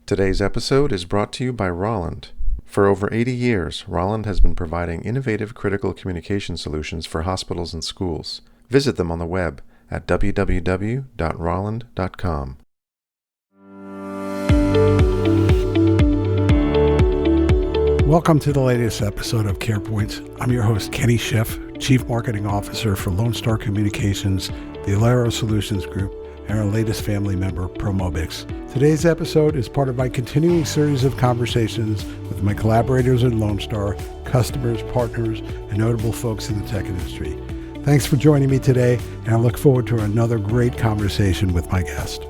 Today's episode is brought to you by Rauland. For over 80 years, Rauland has been providing innovative critical communication solutions for hospitals and schools. Visit them on the web at www.rauland.com. Welcome to the latest episode of CarePoints. I'm your host, Kenny Schiff, Chief Marketing Officer for Lone Star Communications, the Alero Solutions Group, and our latest family member, Promobix. Today's episode is part of my continuing series of conversations with my collaborators at Lone Star, customers, partners, and notable folks in the tech industry. Thanks for joining me today, and I look forward to another great conversation with my guest.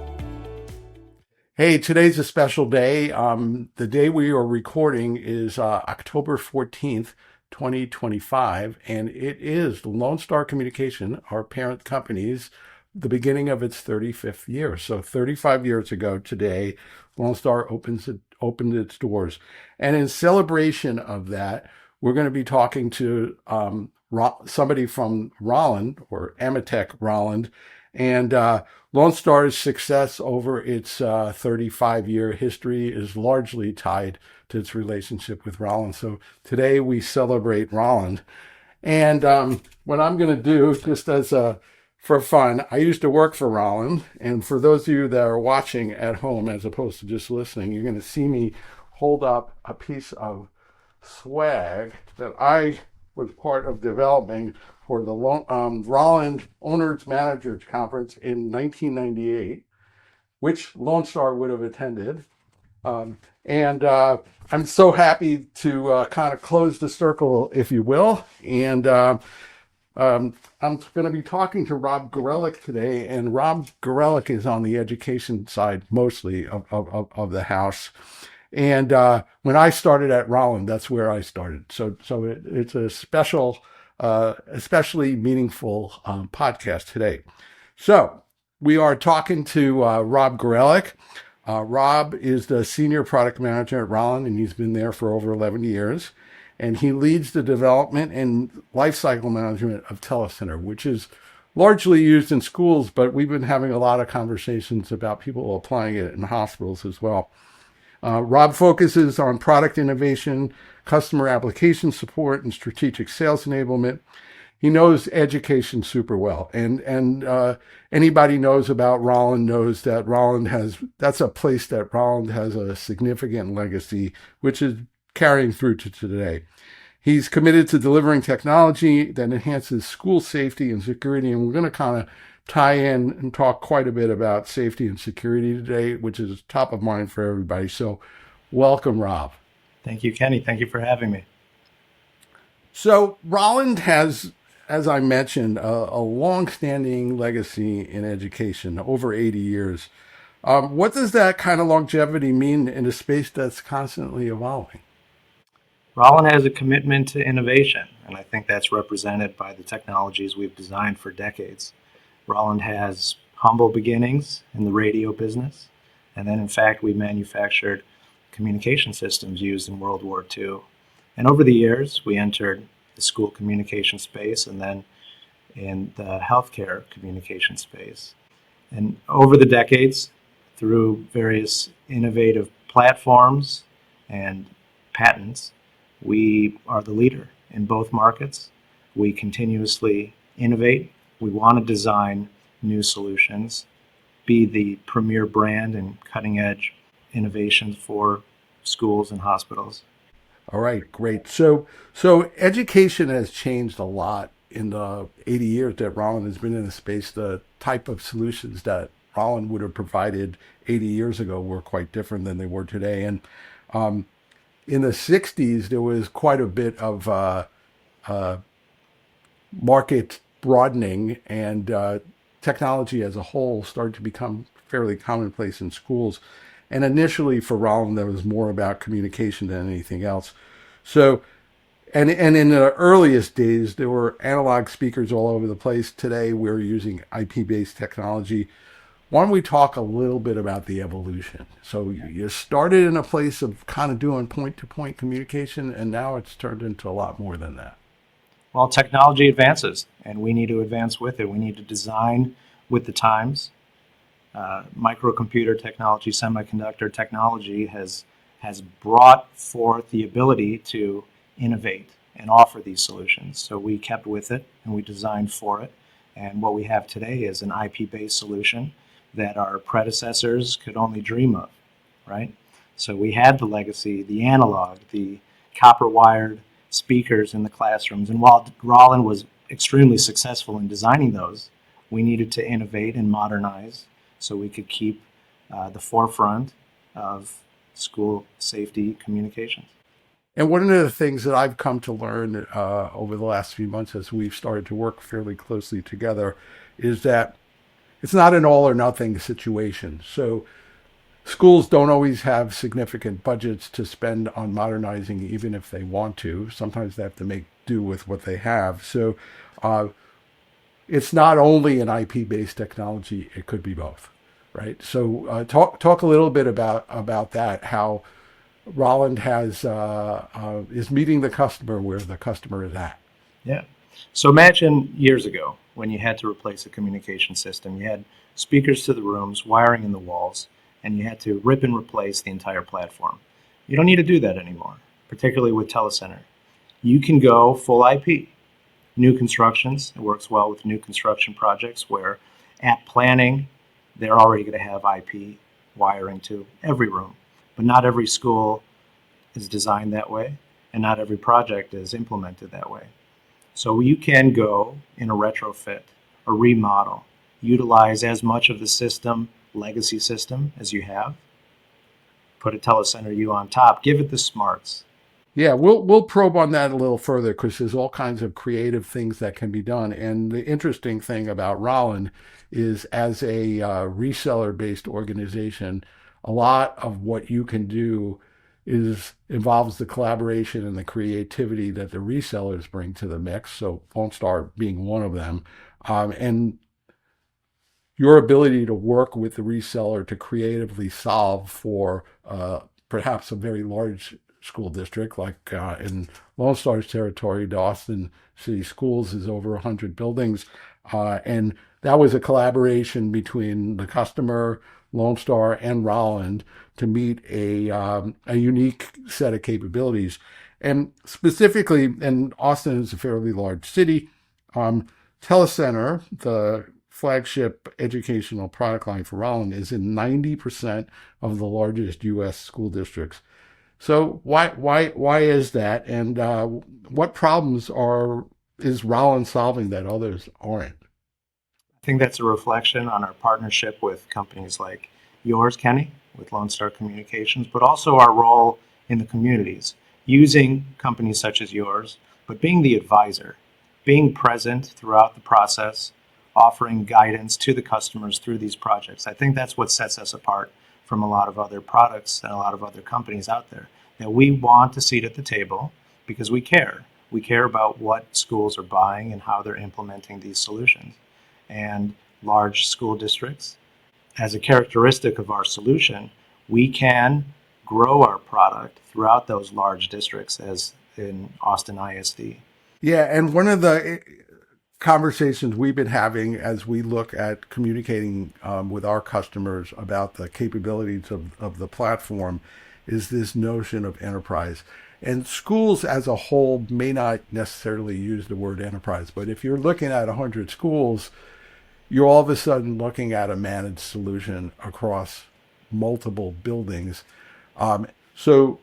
Hey, today's a special day. The day we are recording is October 14th, 2025, and it is Lone Star Communication, our parent company's, the beginning of its 35th year. So 35 years ago today, Lone Star opened its doors. And in celebration of that, we're going to be talking to somebody from Rauland, or Amatec Rauland, and Lone Star's success over its 35-year history is largely tied to its relationship with Rauland. So today we celebrate Rauland. And what I'm going to do, just for fun, I used to work for Rauland, and for those of you that are watching at home as opposed to just listening, you're going to see me hold up a piece of swag that I was part of developing for the Rauland Owners Managers Conference in 1998, which Lone Star would have attended. And I'm so happy to kind of close the circle, if you will, and I'm going to be talking to Rob Gorelik today, and Rob Gorelik is on the education side mostly of the house. And when I started at Rauland, that's where I started. So it's a special, especially meaningful podcast today. So we are talking to Rob Gorelik. Rob is the Senior Product Manager at Rauland, and he's been there for over 11 years. And he leads the development and lifecycle management of Telecenter, which is largely used in schools, but we've been having a lot of conversations about people applying it in hospitals as well. Rob focuses on product innovation, customer application support, and strategic sales enablement. He knows education super well, and anybody knows about Rauland knows that that's a place that Rauland has a significant legacy, which is carrying through to today. He's committed to delivering technology that enhances school safety and security, and we're going to kind of tie in and talk quite a bit about safety and security today, which is top of mind for everybody. So welcome, Rob. Thank you, Kenny. Thank you for having me. So Rauland has, as I mentioned, a long-standing legacy in education, over 80 years. What does that kind of longevity mean in a space that's constantly evolving? Rauland has a commitment to innovation, and I think that's represented by the technologies we've designed for decades. Rauland has humble beginnings in the radio business, and then in fact we manufactured communication systems used in World War II. And over the years we entered the school communication space and then in the healthcare communication space. And over the decades, through various innovative platforms and patents, we are the leader in both markets. We continuously innovate. We want to design new solutions, be the premier brand and cutting-edge innovations for schools and hospitals. All right, great. So education has changed a lot in the 80 years that Rauland has been in the space. The type of solutions that Rauland would have provided 80 years ago were quite different than they were today. And in the 60s, there was quite a bit of market broadening, and technology as a whole started to become fairly commonplace in schools. And initially for Rauland, that was more about communication than anything else. So, and in the earliest days, there were analog speakers all over the place. Today, we're using IP-based technology. Why don't we talk a little bit about the evolution? So you started in a place of kind of doing point-to-point communication, and now it's turned into a lot more than that. Well, technology advances, and we need to advance with it. We need to design with the times Microcomputer technology, semiconductor technology has brought forth the ability to innovate and offer these solutions. So we kept with it and we designed for it. And what we have today is an IP-based solution that our predecessors could only dream of, right? So we had the legacy, the analog, the copper-wired speakers in the classrooms. And while Rauland was extremely successful in designing those, we needed to innovate and modernize so we could keep the forefront of school safety communications. And one of the things that I've come to learn over the last few months as we've started to work fairly closely together is that it's not an all or nothing situation. So schools don't always have significant budgets to spend on modernizing, even if they want to. Sometimes they have to make do with what they have. So it's not only an IP-based technology, it could be both, right? So talk a little bit about that, how Rauland is meeting the customer where the customer is at. Yeah. So imagine years ago when you had to replace a communication system. You had speakers to the rooms, wiring in the walls, and you had to rip and replace the entire platform. You don't need to do that anymore, particularly with Telecenter. You can go full IP. New constructions, it works well with new construction projects where at planning, they're already going to have IP wiring to every room. But not every school is designed that way, and not every project is implemented that way. So you can go in a retrofit, a remodel, utilize as much of the system, legacy system, as you have, put a Telecenter U on top, give it the smarts. Yeah, we'll probe on that a little further because there's all kinds of creative things that can be done. And the interesting thing about Rauland is, as a reseller-based organization, a lot of what you can do involves the collaboration and the creativity that the resellers bring to the mix. So Lone Star being one of them, and your ability to work with the reseller to creatively solve for perhaps a very large school district, like in Lone Star's territory, the Austin City Schools is over 100 buildings. And that was a collaboration between the customer, Lone Star, and Rauland to meet a unique set of capabilities. And specifically, and Austin is a fairly large city, Telecenter, the flagship educational product line for Rauland, is in 90% of the largest U.S. school districts. So why is that, and what problems is Rauland solving that others aren't? I think that's a reflection on our partnership with companies like yours, Kenny, with Lone Star Communications, but also our role in the communities, using companies such as yours, but being the advisor, being present throughout the process, offering guidance to the customers through these projects. I think that's what sets us apart from a lot of other products and a lot of other companies out there, that we want a seat at the table because we care. We care about what schools are buying and how they're implementing these solutions. And large school districts, as a characteristic of our solution, we can grow our product throughout those large districts, as in Austin ISD. Yeah, and one of the conversations we've been having as we look at communicating with our customers about the capabilities of the platform is this notion of enterprise. And schools as a whole may not necessarily use the word enterprise, but if you're looking at 100 schools, you're all of a sudden looking at a managed solution across multiple buildings. So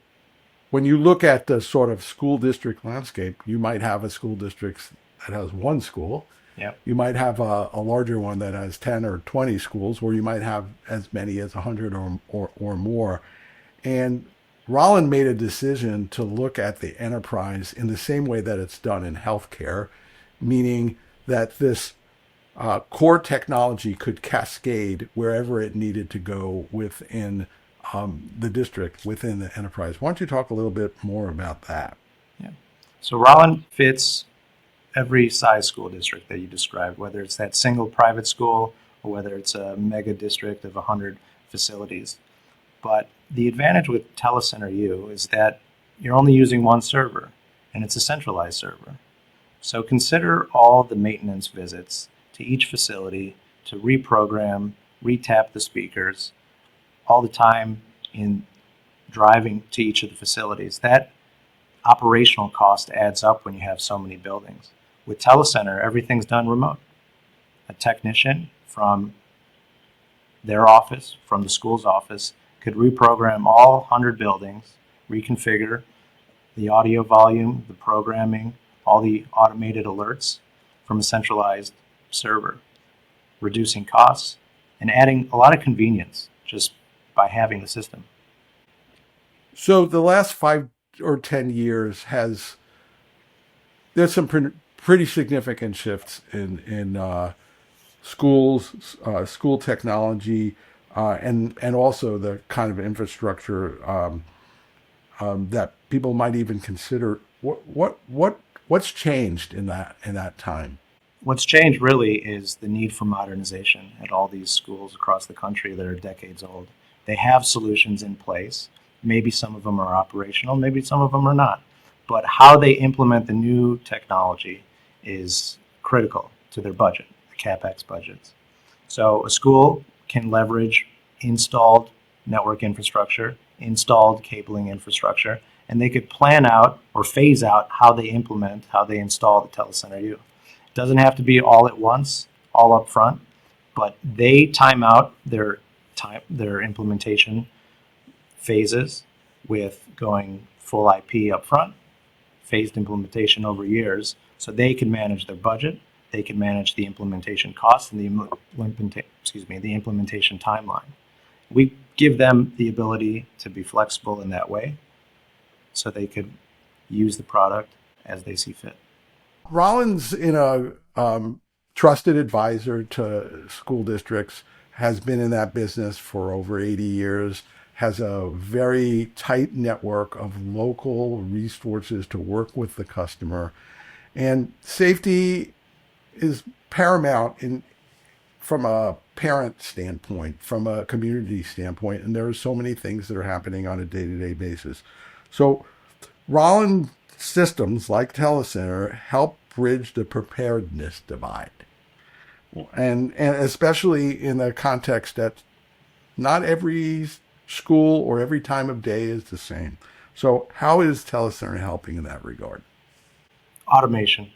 when you look at the sort of school district landscape, you might have a school district that has one school. Yep. You might have a larger one that has 10 or 20 schools, or you might have as many as 100 or more. And Rauland made a decision to look at the enterprise in the same way that it's done in healthcare, meaning that this core technology could cascade wherever it needed to go within the district, within the enterprise. Why don't you talk a little bit more about that? Yeah. So Rauland fits every size school district that you described, whether it's that single private school or whether it's a mega district of 100 facilities. But the advantage with Telecenter U is that you're only using one server, and it's a centralized server. So consider all the maintenance visits to each facility to reprogram retap the speakers all the time in driving to each of the facilities. That operational cost adds up when you have so many buildings. With Telecenter, everything's done remote. A technician from their office, from the school's office, could reprogram all 100 buildings, reconfigure the audio volume, the programming, all the automated alerts from a centralized server, reducing costs and adding a lot of convenience just by having the system. So the last 5 or 10 years there's some pretty significant shifts in schools, school technology, and also the kind of infrastructure that people might even consider. What's changed in that time? What's changed really is the need for modernization at all these schools across the country that are decades old. They have solutions in place. Maybe some of them are operational, maybe some of them are not. But how they implement the new technology is critical to their budget, the CapEx budgets. So a school can leverage installed network infrastructure, installed cabling infrastructure, and they could plan out or phase out how they install the Telecenter U. It doesn't have to be all at once, all up front, but they time out their implementation phases with going full IP up front, phased implementation over years, so they can manage their budget, they can manage the implementation costs and the implementation timeline. We give them the ability to be flexible in that way so they could use the product as they see fit. Rauland's in a trusted advisor to school districts, has been in that business for over 80 years, has a very tight network of local resources to work with the customer. And safety is paramount from a parent standpoint, from a community standpoint, and there are so many things that are happening on a day-to-day basis. So Rauland systems like Telecenter help bridge the preparedness divide. And especially in the context that not every school or every time of day is the same. So how is Telecenter helping in that regard? Automation.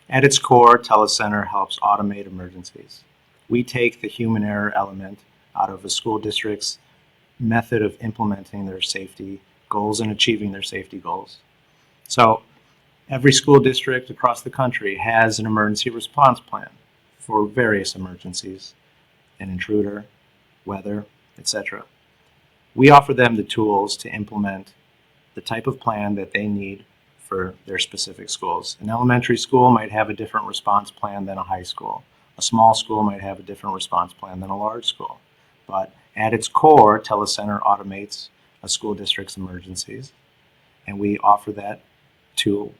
At its core, Telecenter helps automate emergencies. We take the human error element out of a school district's method of implementing their safety goals and achieving their safety goals. So every school district across the country has an emergency response plan for various emergencies, an intruder, weather, etc. We offer them the tools to implement the type of plan that they need for their specific schools. An elementary school might have a different response plan than a high school. A small school might have a different response plan than a large school. But at its core, Telecenter automates a school district's emergencies, and we offer that to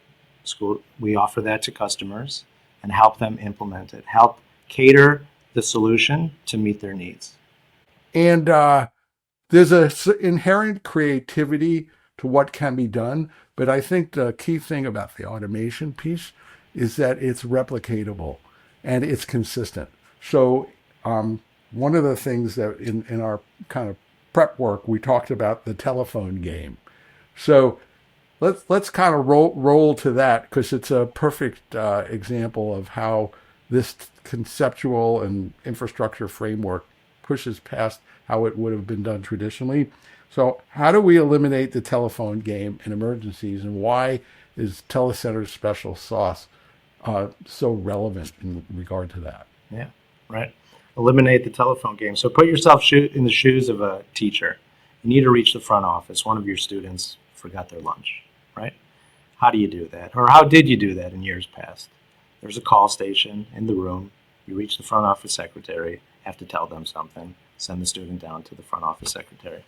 customers and help them implement it, help cater the solution to meet their needs. And there's an inherent creativity to what can be done, but I think the key thing about the automation piece is that it's replicatable and it's consistent. So one of the things that in our kind of prep work, we talked about the telephone game. So let's kind of roll to that, because it's a perfect example of how this conceptual and infrastructure framework pushes past how it would have been done traditionally. So how do we eliminate the telephone game in emergencies, and why is Telecenter's special sauce so relevant in regard to that? Yeah, right. Eliminate the telephone game. So put yourself in the shoes of a teacher. You need to reach the front office. One of your students forgot their lunch, right? How do you do that? Or how did you do that in years past? There's a call station in the room. You reach the front office secretary, have to tell them something, send the student down to the front office secretary.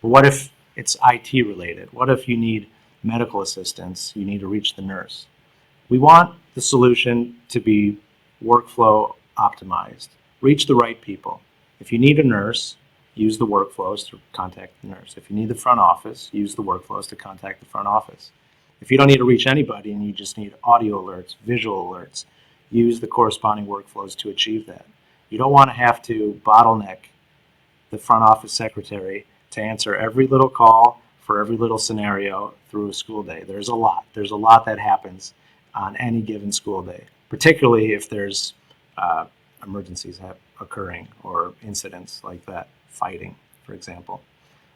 But what if it's IT related? What if you need medical assistance? You need to reach the nurse. We want the solution to be workflow optimized. Reach the right people. If you need a nurse, use the workflows to contact the nurse. If you need the front office, use the workflows to contact the front office. If you don't need to reach anybody and you just need audio alerts, visual alerts, use the corresponding workflows to achieve that. You don't want to have to bottleneck the front office secretary to answer every little call for every little scenario through a school day. There's a lot. There's a lot that happens on any given school day, particularly if there's emergencies occurring or incidents like that, fighting, for example.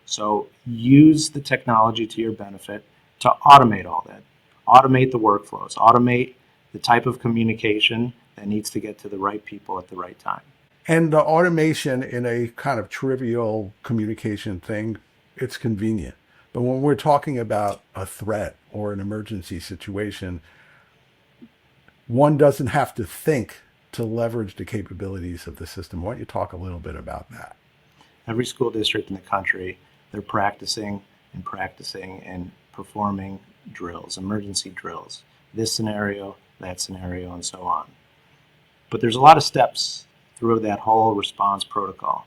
So use the technology to your benefit to automate all that. Automate the workflows. Automate the type of communication that needs to get to the right people at the right time. And the automation in a kind of trivial communication thing, it's convenient. But when we're talking about a threat or an emergency situation, one doesn't have to think to leverage the capabilities of the system. Why don't you talk a little bit about that? Every school district in the country, they're practicing and performing drills, emergency drills, this scenario, that scenario, and so on. But there's a lot of steps through that whole response protocol,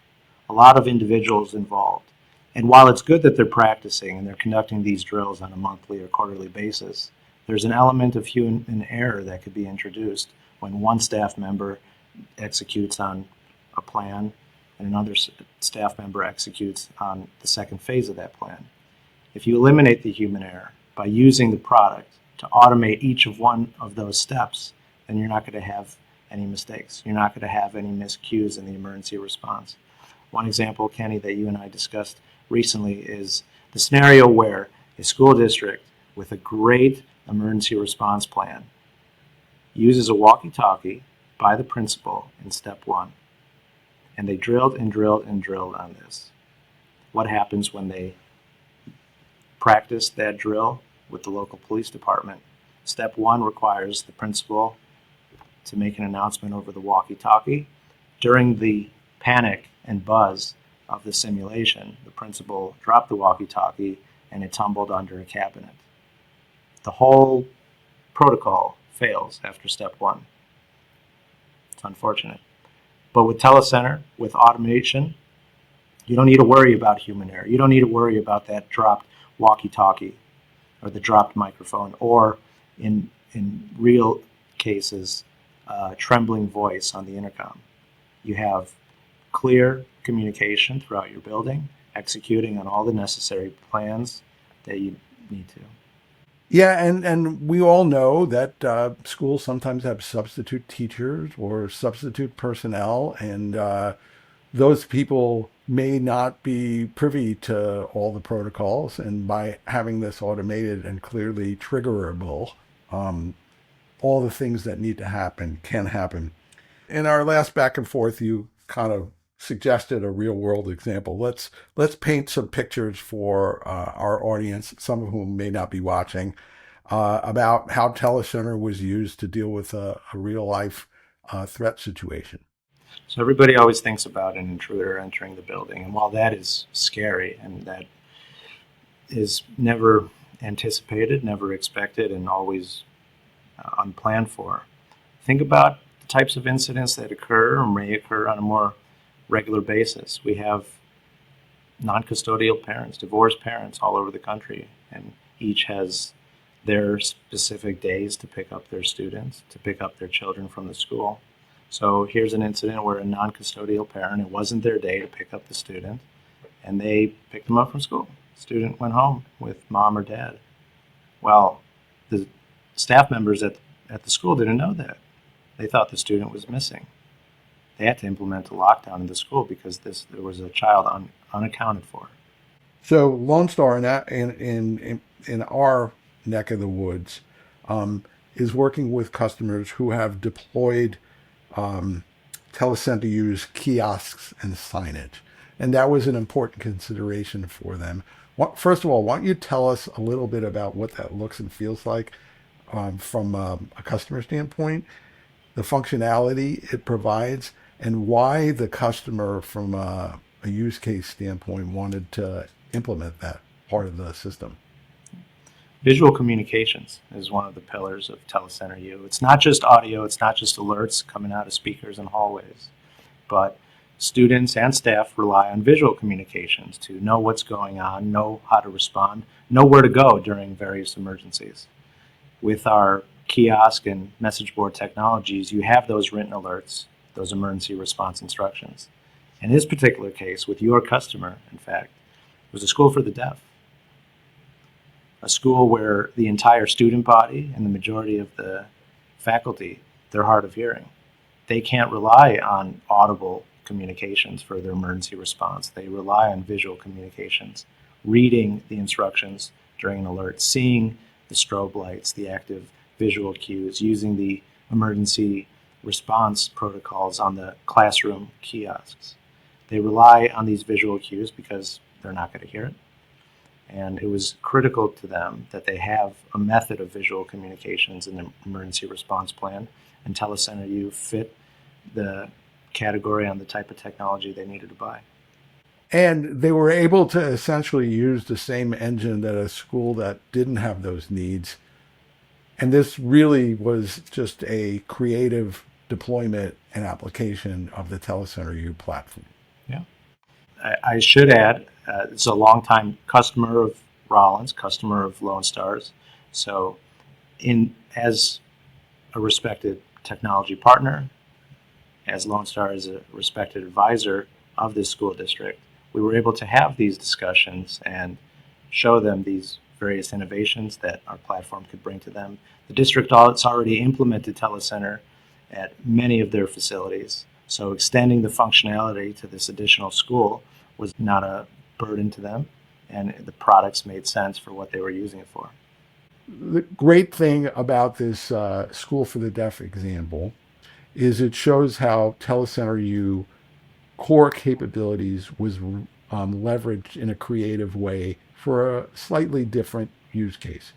a lot of individuals involved. And while it's good that they're practicing and they're conducting these drills on a monthly or quarterly basis, there's an element of human error that could be introduced when one staff member executes on a plan and another staff member executes on the second phase of that plan. If you eliminate the human error by using the product to automate each of one of those steps, then you're not going to have any mistakes. You're not going to have any miscues in the emergency response. One example, Kenny, that you and I discussed recently is the scenario where a school district with a great emergency response plan uses a walkie-talkie by the principal in step one. And they drilled and drilled and drilled on this. What happens when they practice that drill with the local police department? Step one requires the principal to make an announcement over the walkie-talkie. During the panic and buzz of the simulation, the principal dropped the walkie-talkie and it tumbled under a cabinet. The whole protocol fails after step one. It's unfortunate. But with Telecenter, with automation, you don't need to worry about human error. You don't need to worry about that dropped walkie-talkie or the dropped microphone, or in real cases, trembling voice on the intercom. You have clear communication throughout your building, executing on all the necessary plans that you need to. Yeah, and we all know that schools sometimes have substitute teachers or substitute personnel, and those people may not be privy to all the protocols. And by having this automated and clearly triggerable, all the things that need to happen can happen. In our last back and forth, you kind of suggested a real world example. Let's paint some pictures for our audience, some of whom may not be watching, about how Telecenter was used to deal with a real life threat situation. So everybody always thinks about an intruder entering the building, and while that is scary and that is never anticipated, never expected, and always unplanned for, think about the types of incidents that occur or may occur on a more regular basis. We have non-custodial parents, divorced parents all over the country, and each has their specific days to pick up their students, to pick up their children from the school. So here's an incident where a non-custodial parent, it wasn't their day to pick up the student, and they picked them up from school. The student went home with mom or dad. Well, the staff members at the school didn't know that. They thought the student was missing. They had to implement a lockdown in the school because there was a child unaccounted for. So Lone Star in our neck of the woods is working with customers who have deployed Telecenter use kiosks and signage. And that was an important consideration for them. First of all, why don't you tell us a little bit about what that looks and feels like from a customer standpoint, the functionality it provides, and why the customer from a use case standpoint wanted to implement that part of the system. Visual communications is one of the pillars of Telecenter U. It's not just audio, it's not just alerts coming out of speakers and hallways, but students and staff rely on visual communications to know what's going on, know how to respond, know where to go during various emergencies. With our kiosk and message board technologies, you have those written alerts. those emergency response instructions. In his particular case, with your customer, in fact, it was a school for the deaf, a school where the entire student body and the majority of the faculty, they're hard of hearing. They can't rely on audible communications for their emergency response. They rely on visual communications, reading the instructions during an alert, seeing the strobe lights, the active visual cues, using the emergency response protocols on the classroom kiosks. They rely on these visual cues because they're not going to hear it. And it was critical to them that they have a method of visual communications in the emergency response plan, and Telecenter U fit the category on the type of technology they needed to buy. And they were able to essentially use the same engine that a school that didn't have those needs. And this really was just a creative deployment and application of the Telecenter U platform. Yeah. I should add, it's a longtime customer of Rauland's, customer of Lone Star's. So as a respected technology partner, as Lone Star is a respected advisor of this school district, we were able to have these discussions and show them these various innovations that our platform could bring to them. The district has already implemented Telecenter at many of their facilities, so extending the functionality to this additional school was not a burden to them, and the products made sense for what they were using it for. The great thing about this School for the Deaf example is it shows how Telecenter U core capabilities was leveraged in a creative way for a slightly different use case.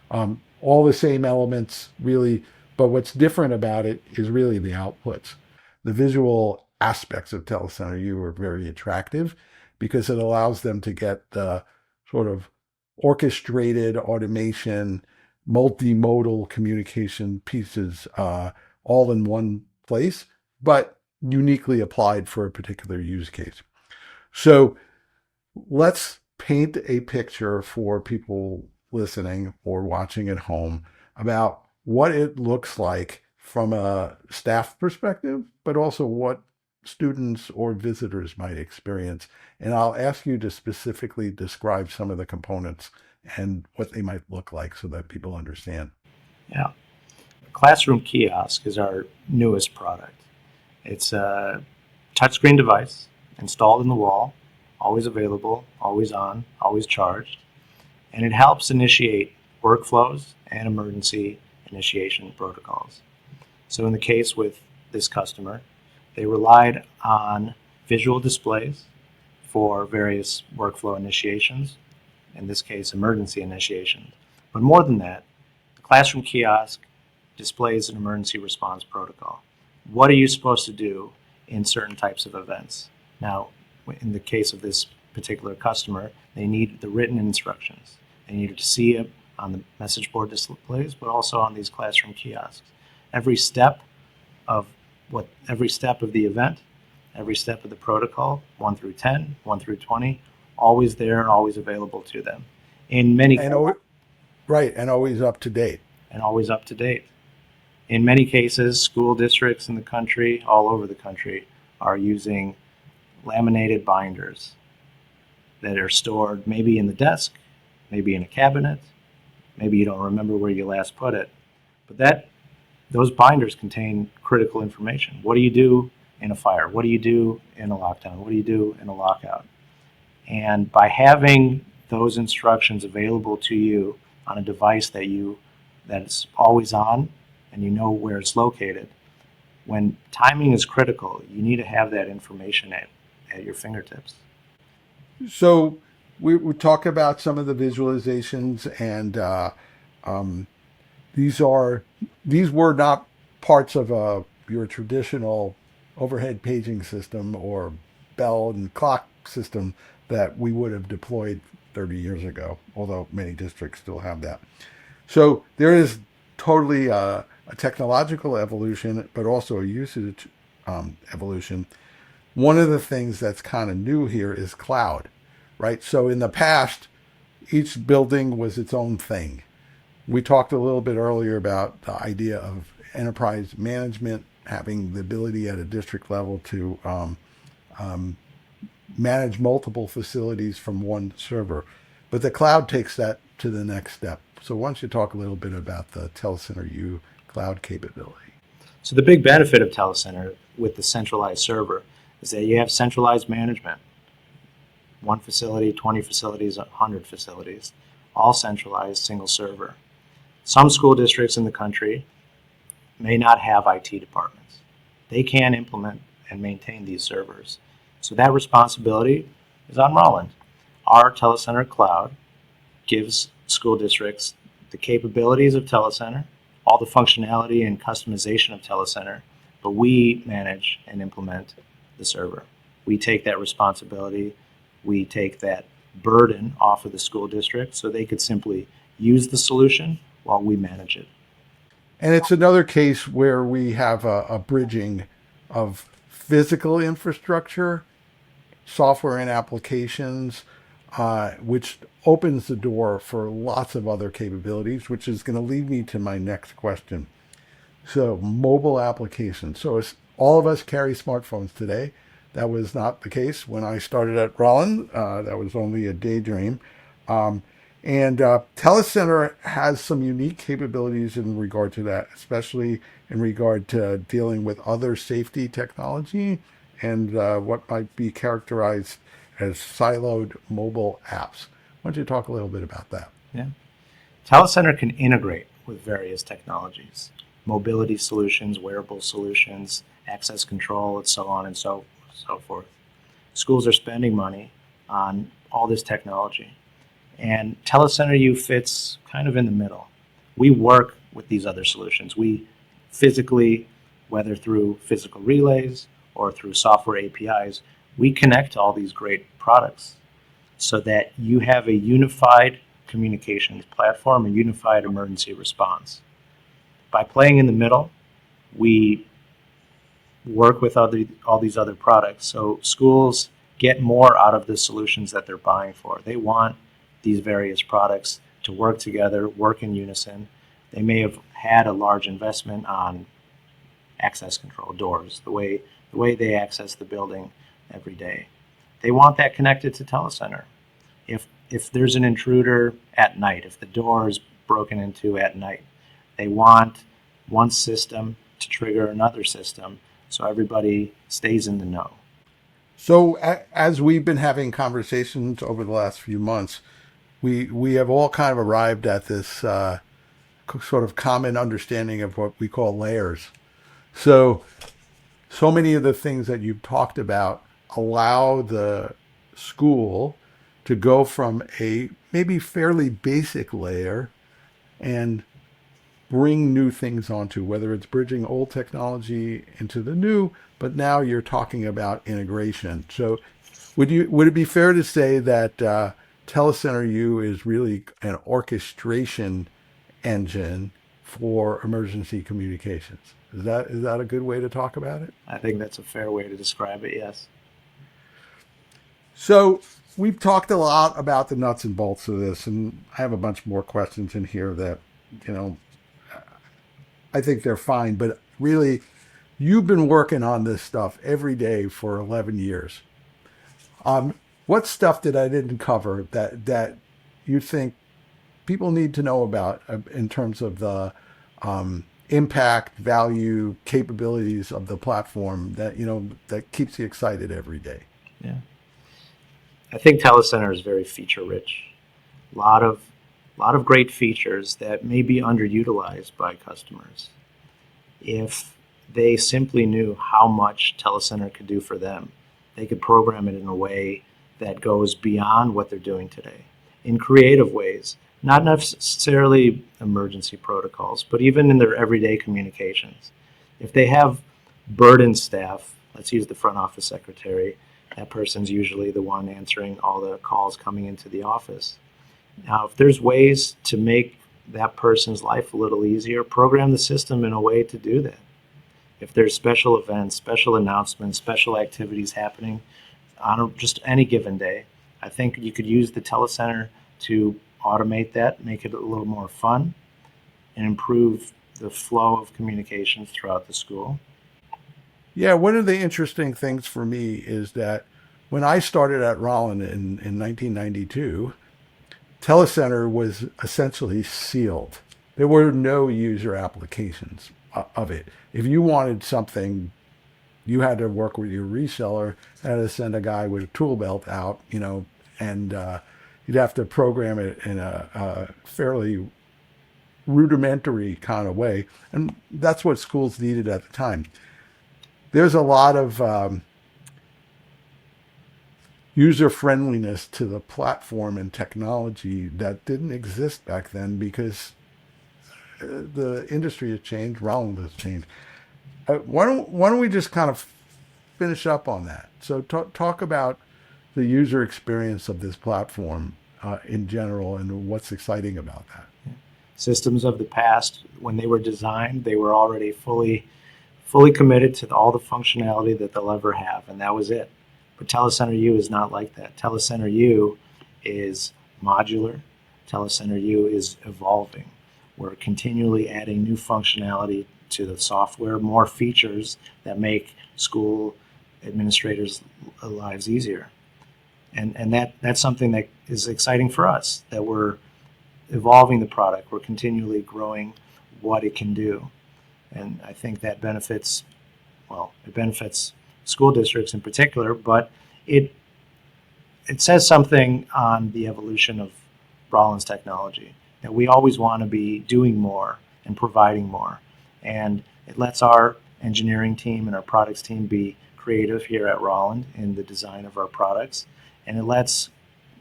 All the same elements, really, but what's different about it is really the outputs. The visual aspects of Telecenter U are very attractive because it allows them to get the sort of orchestrated automation, multimodal communication pieces all in one place, but uniquely applied for a particular use case. So let's paint a picture for people listening or watching at home about what it looks like from a staff perspective, but also what students or visitors might experience. And I'll ask you to specifically describe some of the components and what they might look like so that people understand. Yeah. Classroom Kiosk is our newest product. It's a touchscreen device installed in the wall, always available, always on, always charged, and it helps initiate workflows and emergency initiation protocols. So in the case with this customer, they relied on visual displays for various workflow initiations, in this case emergency initiation. But more than that, the Classroom Kiosk displays an emergency response protocol. What are you supposed to do in certain types of events? Now, in the case of this particular customer, they need the written instructions. They needed to see it on the message board displays, but also on these classroom kiosks. Every step of the event, every step of the protocol, 1 through 10, 1 through 20, always there and always available to them. In many and always up to date. And always up to date. In many cases, school districts in the country, all over the country, are using laminated binders that are stored maybe in the desk, maybe in a cabinet, maybe you don't remember where you last put it. But those binders contain critical information. What do you do in a fire? What do you do in a lockdown? What do you do in a lockout? And by having those instructions available to you on a device that's always on and you know where it's located, when timing is critical, you need to have that information at your fingertips. So we talk about some of the visualizations, and these were not parts of your traditional overhead paging system or bell and clock system that we would have deployed 30 years ago, although many districts still have that. So there is totally a technological evolution, but also a usage evolution. One of the things that's kind of new here is cloud, right? So in the past, each building was its own thing. We talked a little bit earlier about the idea of enterprise management having the ability at a district level to manage multiple facilities from one server. But the cloud takes that to the next step. So why don't you talk a little bit about the Telecenter U cloud capability? So the big benefit of Telecenter with the centralized server is that you have centralized management. One facility, 20 facilities, 100 facilities, all centralized, single server. Some school districts in the country may not have IT departments. They can implement and maintain these servers. So that responsibility is on Rauland. Our Telecenter Cloud gives school districts the capabilities of Telecenter, all the functionality and customization of Telecenter, but we manage and implement the server. We take that responsibility, we take that burden off of the school district so they could simply use the solution while we manage it. And it's another case where we have a bridging of physical infrastructure, software and applications, which opens the door for lots of other capabilities, which is going to lead me to my next question. So mobile applications. So all of us carry smartphones today. That was not the case when I started at Rauland. That was only a daydream. And Telecenter has some unique capabilities in regard to that, especially in regard to dealing with other safety technology and what might be characterized as siloed mobile apps. Why don't you talk a little bit about that? Yeah. Telecenter can integrate with various technologies, mobility solutions, wearable solutions, access control, and so on and so forth. Schools are spending money on all this technology. And Telecenter U fits kind of in the middle. We work with these other solutions. We physically, whether through physical relays or through software APIs, we connect all these great products so that you have a unified communications platform, a unified emergency response. By playing in the middle, we work with all these other products. So schools get more out of the solutions that they're buying for. They want these various products to work together, work in unison. They may have had a large investment on access control doors, the way they access the building every day. They want that connected to Telecenter. If there's an intruder at night, if the door is broken into at night, they want one system to trigger another system so everybody stays in the know. So as we've been having conversations over the last few months, we have all kind of arrived at this sort of common understanding of what we call layers. So many of the things that you've talked about allow the school to go from a maybe fairly basic layer and bring new things onto, whether it's bridging old technology into the new, but now you're talking about integration. So would it be fair to say that Telecenter U is really an orchestration engine for emergency communications? Is that a good way to talk about it? I think that's a fair way to describe it, yes. So we've talked a lot about the nuts and bolts of this, and I have a bunch more questions in here that, I think they're fine, but really, you've been working on this stuff every day for 11 years. What stuff that I didn't cover that you think people need to know about in terms of the impact, value, capabilities of the platform that keeps you excited every day? Yeah. I think Telecenter is very feature rich. A lot of great features that may be underutilized by customers. If they simply knew how much Telecenter could do for them, they could program it in a way that goes beyond what they're doing today, in creative ways, not necessarily emergency protocols, but even in their everyday communications. If they have burdened staff, let's use the front office secretary, that person's usually the one answering all the calls coming into the office. Now, if there's ways to make that person's life a little easier, program the system in a way to do that. If there's special events, special announcements, special activities happening on just any given day, I think you could use the Telecenter to automate that, make it a little more fun, and improve the flow of communications throughout the school. Yeah, one of the interesting things for me is that when I started at Rauland in 1992, Telecenter was essentially sealed. There were no user applications of it. If you wanted something, you had to work with your reseller, had to send a guy with a tool belt out, and you'd have to program it in a fairly rudimentary kind of way. And that's what schools needed at the time. There's a lot of user friendliness to the platform and technology that didn't exist back then because the industry has changed, Rauland has changed. Why don't we just kind of finish up on that? So talk about the user experience of this platform in general and what's exciting about that. Systems of the past, when they were designed, they were already fully committed to all the functionality that they'll ever have, and that was it. But Telecenter U is not like that. Telecenter U is modular. Telecenter U is evolving. We're continually adding new functionality to the software, more features that make school administrators' lives easier. And that's something that is exciting for us, that we're evolving the product. We're continually growing what it can do. And I think that benefits school districts in particular, but it says something on the evolution of Rauland's technology, that we always want to be doing more and providing more. And it lets our engineering team and our products team be creative here at Rauland in the design of our products. And it lets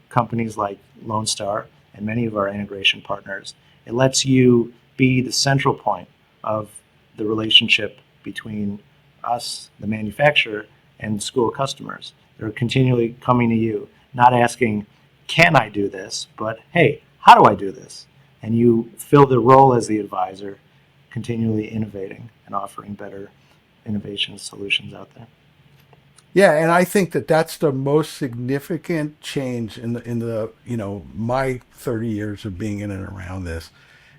companies like Lone Star and many of our integration partners, it lets you be the central point of the relationship between us, the manufacturer, and school customers. They're continually coming to you, not asking, can I do this? But, hey, how do I do this? And you fill the role as the advisor, continually innovating and offering better innovation solutions out there. Yeah, and I think that that's the most significant change in the my 30 years of being in and around this,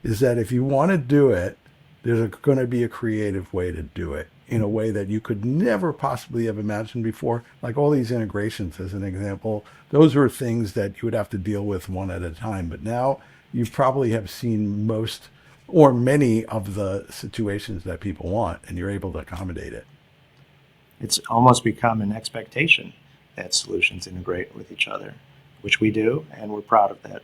is that if you want to do it, there's going to be a creative way to do it in a way that you could never possibly have imagined before. Like all these integrations, as an example, those were things that you would have to deal with one at a time. But now you probably have seen most or many of the situations that people want, and you're able to accommodate it. It's almost become an expectation that solutions integrate with each other, which we do, and we're proud of that.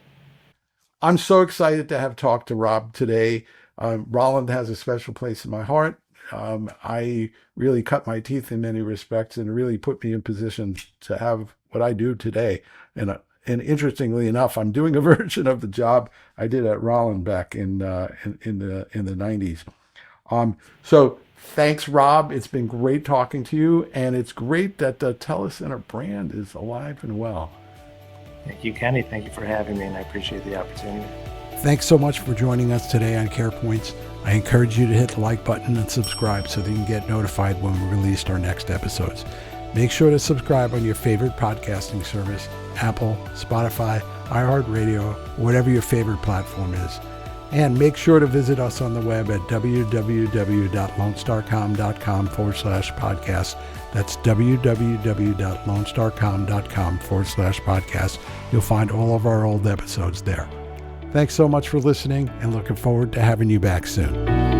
I'm so excited to have talked to Rob today. Rauland has a special place in my heart. I really cut my teeth in many respects and really put me in position to have what I do today. And interestingly enough, I'm doing a version of the job I did at Rauland back in the 90s. So thanks, Rob. It's been great talking to you, and it's great that the Telecenter brand is alive and well. Thank you, Kenny. Thank you for having me, and I appreciate the opportunity. Thanks so much for joining us today on CarePoints. I encourage you to hit the like button and subscribe so that you can get notified when we release our next episodes. Make sure to subscribe on your favorite podcasting service, Apple, Spotify, iHeartRadio, whatever your favorite platform is. And make sure to visit us on the web at www.lonestarcom.com/podcast. That's www.lonestarcom.com/podcast. You'll find all of our old episodes there. Thanks so much for listening, and looking forward to having you back soon.